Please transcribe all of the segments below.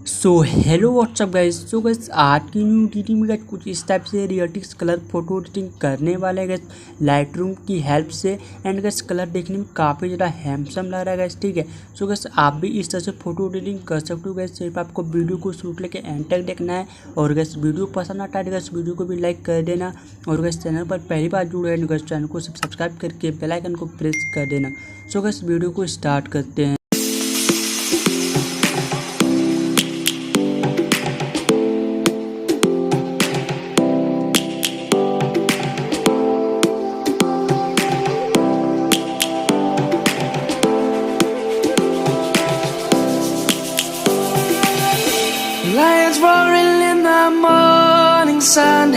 So hello what's up guys. So guys आज की new editing में गाइस कुछ इस टाइप से रियलिस्टिक कलर फोटो एडिटिंग करने वाले गाइस लाइट रूम की हेल्प से। एंड गाइस कलर देखने में काफ़ी ज़्यादा हैंडसम लग रहा है गाइस, ठीक है। सो गाइस आप भी इस तरह से फोटो एडिटिंग कर सकते हो गाइस। सिर्फ आपको वीडियो को शूट लेके एंड तक देखना है। और गाइस वीडियो पसंद आता है गाइस वीडियो को भी लाइक कर देना। और गाइस चैनल पर पहली बार जुड़े हैं गाइस चैनल को सब्सक्राइब करके बेल आइकन को प्रेस कर देना। सो गाइस वीडियो को स्टार्ट करते हैं। Lions roaring in the morning sun,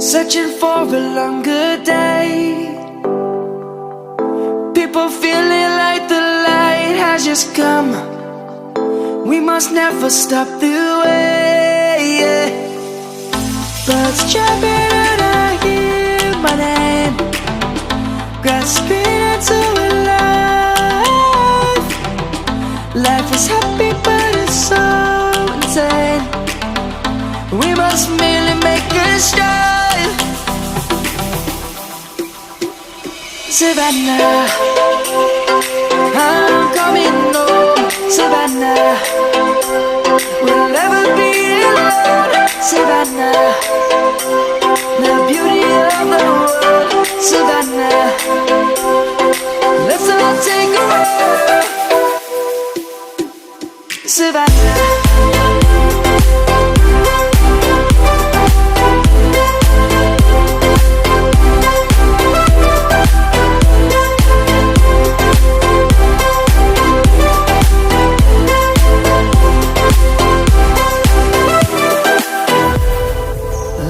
searching for a longer day. People feeling like the light has just come. We must never stop the way. Birds chirping and I hear my name, grasping into a life. Life is happy but it's so insane. We must merely make a start. Savannah, I'm coming home. Savannah, we'll never be alone. Savannah, the beauty of the world. Savannah, let's all take a walk. Savannah.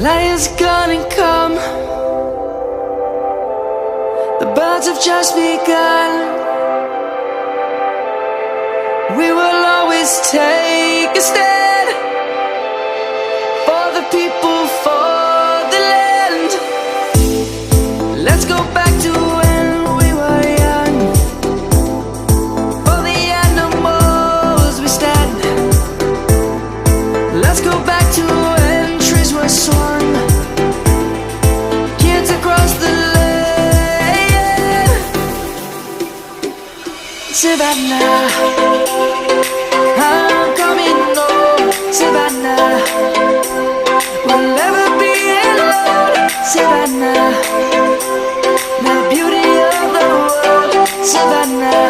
Lion's gonna come. The birds have just begun. We will always take a stand for the people, for the land. Let's go back to when we were young. For the animals we stand. Let's go back to when trees were swung. Kids across the land. Savannah, I'm coming home. Savannah, we'll never be alone. Savannah, the beauty of the world. Savannah,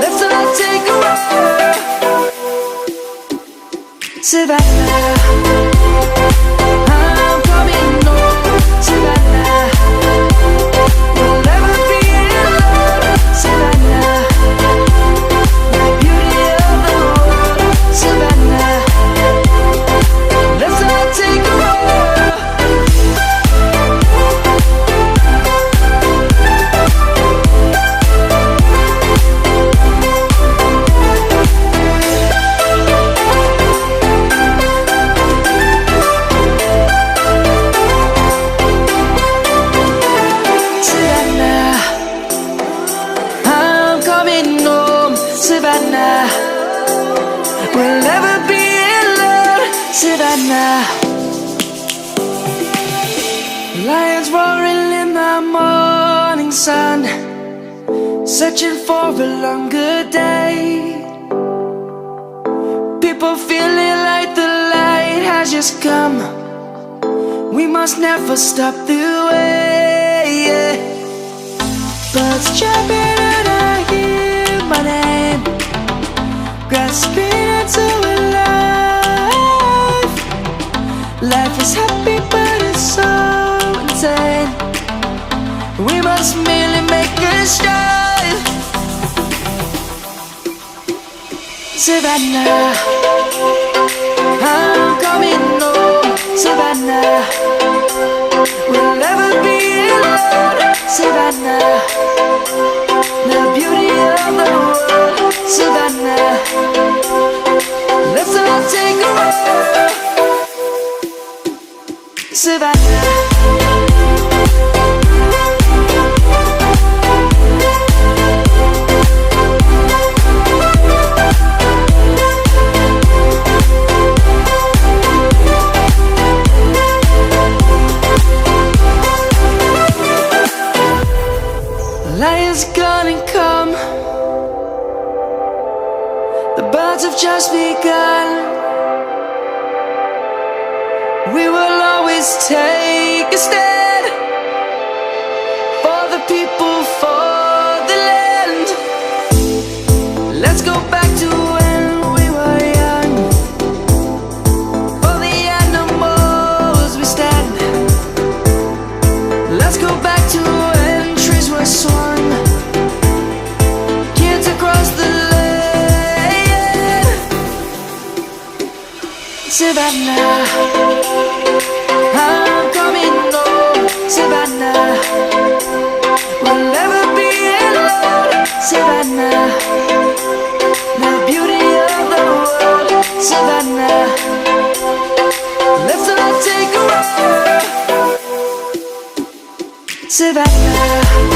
let's all take a walk. Savannah, I'm coming home. Savannah, we'll never be alone. Savannah, the beauty of the world. Savannah, let's all take a walk. Savannah, I'm coming home. Savannah, we'll never be alone. Savannah, lions roaring in the morning sun, searching for a longer day. People feeling like the light has just come. We must never stop the way. Birds chirping and I hear my name, grasping into a life. Life is happy but it's so insane. We must merely make a start. Savannah, I'm coming home. Savannah, we'll never be alone. Savannah, the beauty of the world. Savannah, let's all take a walk. Savannah. The birds have just begun. We will always take a stand for the people, for the land. Let's go back to when we were young. For the animals we stand. Let's go back to when trees were swung. Kids across the land. Savannah, I'm coming home. Savannah, we'll never be alone. Savannah, the beauty of the world. Savannah, let's all take a ride. Savannah.